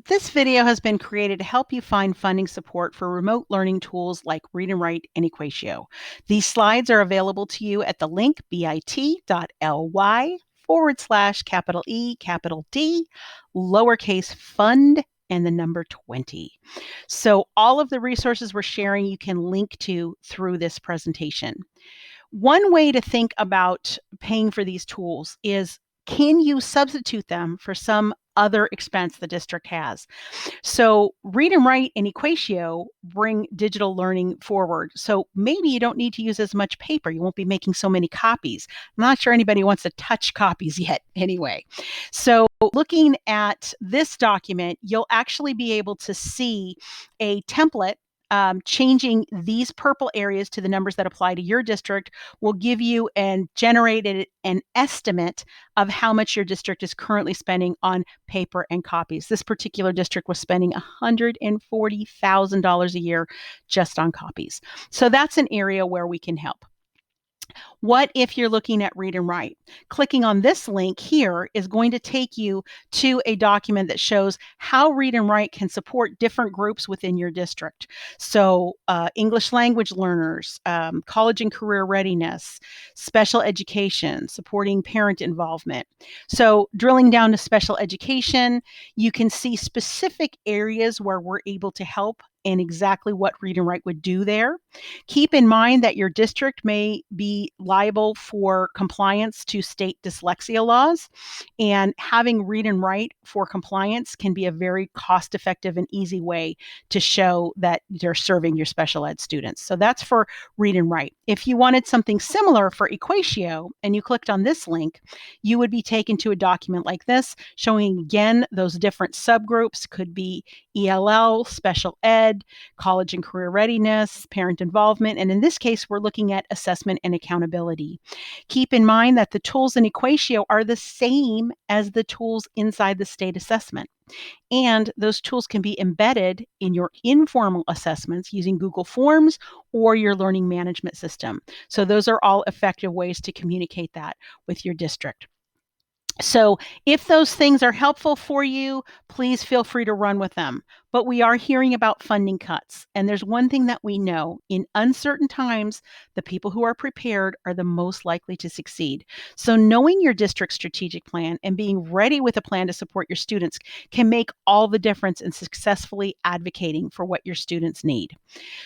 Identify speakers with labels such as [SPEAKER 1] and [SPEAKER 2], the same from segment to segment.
[SPEAKER 1] This video has been created to help you find funding support for remote learning tools like Read&Write and Equatio. These slides are available to you at the link bit.ly/capital E, capital D, lowercase fund, and the number 20. So all of the resources we're sharing you can link to through this presentation. One way to think about paying for these tools is, can you substitute them for some other expense the district has? So Read&Write and Equatio bring digital learning forward. So maybe you don't need to use as much paper. You won't be making so many copies. I'm not sure anybody wants to touch copies yet anyway. So looking at this document, you'll actually be able to see a template. Changing these purple areas to the numbers that apply to your district will give you and generate an estimate of how much your district is currently spending on paper and copies. This particular district was spending $140,000 a year just on copies. So that's an area where we can help. What if you're looking at Read&Write? Clicking on this link here is going to take you to a document that shows how Read&Write can support different groups within your district. So English language learners, college and career readiness, special education, supporting parent involvement. So drilling down to special education, you can see specific areas where we're able to help and exactly what Read&Write would do there. Keep in mind that your district may be liable for compliance to state dyslexia laws, and having Read&Write for compliance can be a very cost-effective and easy way to show that you're serving your special ed students. So that's for Read&Write. If you wanted something similar for Equatio and you clicked on this link, you would be taken to a document like this showing again those different subgroups. Could be ELL, special ed, college and career readiness, parent involvement, and in this case, we're looking at assessment and accountability. Keep in mind that the tools in Equatio are the same as the tools inside the state assessment. And those tools can be embedded in your informal assessments using Google Forms or your learning management system. So those are all effective ways to communicate that with your district. So if those things are helpful for you, please feel free to run with them. But we are hearing about funding cuts. And there's one thing that we know: in uncertain times, the people who are prepared are the most likely to succeed. So knowing your district's strategic plan and being ready with a plan to support your students can make all the difference in successfully advocating for what your students need.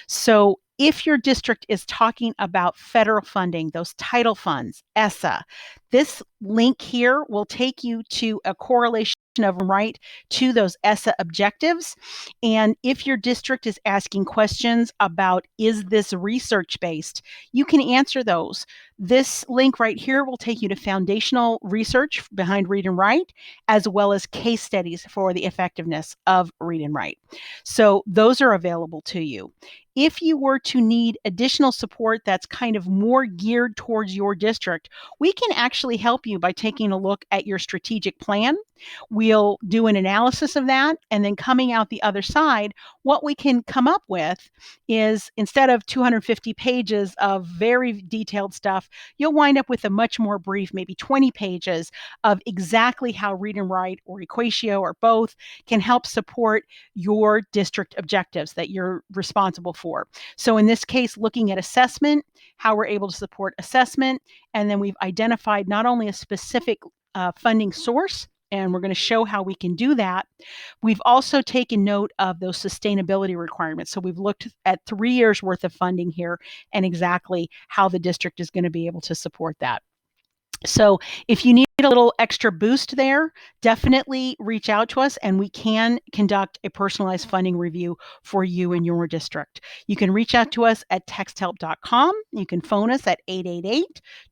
[SPEAKER 1] So if your district is talking about federal funding, those title funds, ESSA, this link here will take you to a correlation of right to those ESSA objectives. And if your district is asking questions about, is this research-based, you can answer those. This link right here will take you to foundational research behind Read&Write, as well as case studies for the effectiveness of Read&Write. So those are available to you. If you were to need additional support that's kind of more geared towards your district, we can actually help you by taking a look at your strategic plan. We'll do an analysis of that, and then coming out the other side, what we can come up with is, instead of 250 pages of very detailed stuff, you'll wind up with a much more brief, maybe 20 pages of exactly how Read&Write or Equatio or both can help support your district objectives that you're responsible for. So in this case, looking at assessment, how we're able to support assessment, and then we've identified not only a specific funding source, and we're going to show how we can do that. We've also taken note of those sustainability requirements. So we've looked at 3 years worth of funding here and exactly how the district is going to be able to support that. So if you need a little extra boost there, definitely reach out to us and we can conduct a personalized funding review for you and your district. You can reach out to us at texthelp.com. You can phone us at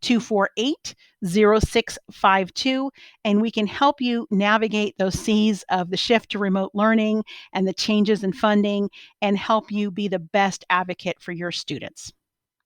[SPEAKER 1] 888-248-0652, and we can help you navigate those seas of the shift to remote learning and the changes in funding and help you be the best advocate for your students.